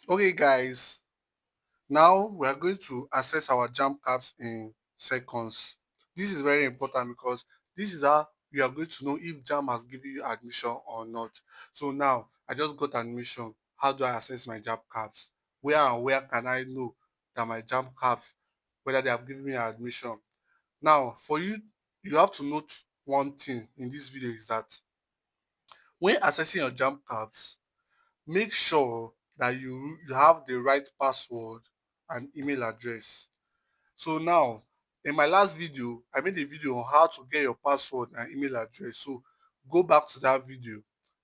Okay, guys, now we are going to assess our JAMB caps in seconds. This is very important because this is how you are going to know if JAMB has given you admission or not. So now I just got admission. How do I assess my JAMB caps? Where and where can I know that my JAMB caps, whether they have given me admission? Now, for you, you have to note one thing in this video is that when assessing your JAMB caps, make sure that you have the right password and email address. So now, in my last video, I made a video on how to get your password and email address. So go back to that video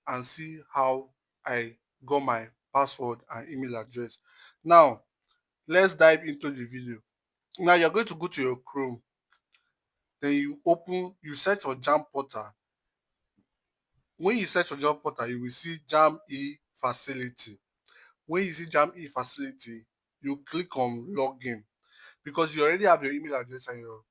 and see how I got my password and email address. Now, let's dive into the video. Now you're going to go to your Chrome, then you search for JAMB Portal. When you search for JAMB Portal, you will see JAMB e-facility. When you see JAMB e-facility, you click on login because you already have your email address and your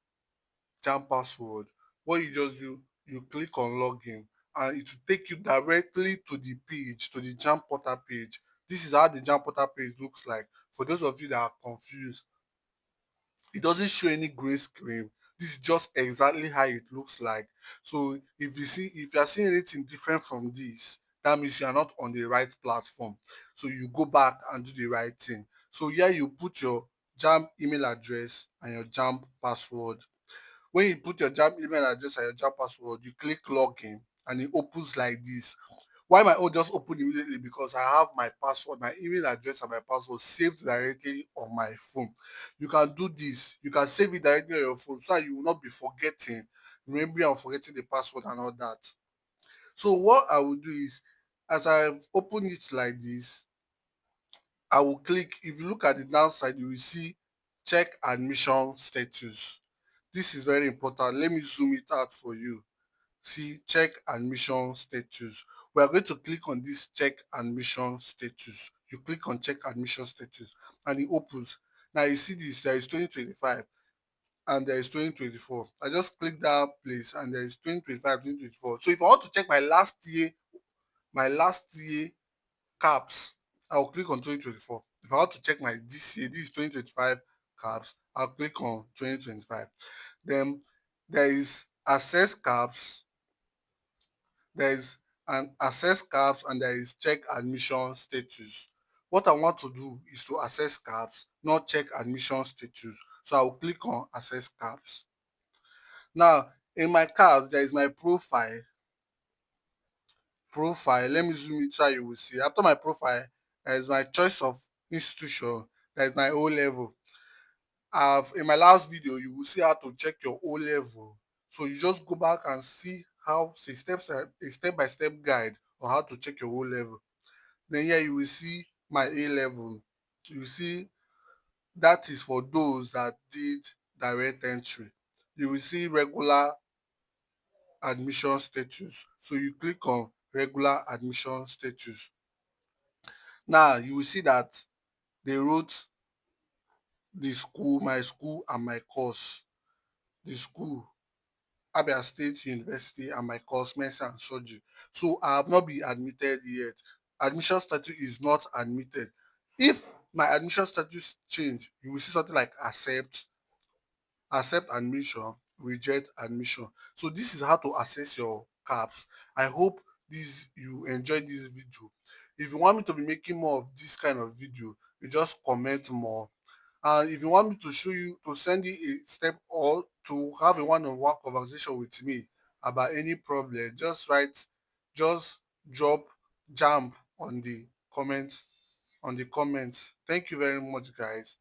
JAMB password. What you just do, you click on login and it will take you directly to the page, to the JAMB Portal page. This is how the JAMB Portal page looks like. For those of you that are confused, it doesn't show any gray screen. This is just exactly how it looks like. So if you are seeing anything different from this, that means you are not on the right platform. So you go back and do the right thing. So here you put your JAMB email address and your JAMB password. When you put your JAMB email address and your JAMB password, you click login and it opens like this. Why my own just open immediately? Because I have my password, my email address and my password saved directly on my phone. You can do this. You can save it directly on your phone so that you will not be forgetting, remembering and forgetting the password and all that. So what I will do is, as I've opened it like this, I will click. If you look at the downside, you will see check admission status. This is very important. Let me zoom it out for you. See, check admission status. We are going to click on this check admission status. You click on check admission status and it opens. Now you see this, there is 2025 and there is 2024. I just click that place and there is 2025, 2024. So if I want to check my last year caps, I'll click on 2024. If I want to check my this year, this is 2025 caps, I'll click on 2025. Then there is access caps, there is an access caps and there is check admission status. What I want to do is to access caps, not check admission status. So I will click on access caps. Now, in my caps, there is my profile. Let me zoom it so you will see. After my profile, there is my choice of institution. There is my O level. In my last video, you will see how to check your O level. So you just go back and see how a step-by-step guide on how to check your O level. Then here you will see my A level. You see that is for those that did direct entry. You will see regular admission status. So you click on regular admission status. Now you will see that they wrote the school, my school and my course. The school, Abia State University, and my course medicine and surgery. So I have not been admitted yet. Admission status is not admitted. If my admission status change, you will see something like accept admission, reject admission. So this is how to assess your caps. I hope you enjoyed this video. If you want me to be making more of this kind of video, you just comment more. And if you want me to show you, to send you a step or to have a one-on-one conversation with me about any problem, just drop jump on the comments. Thank you very much, guys.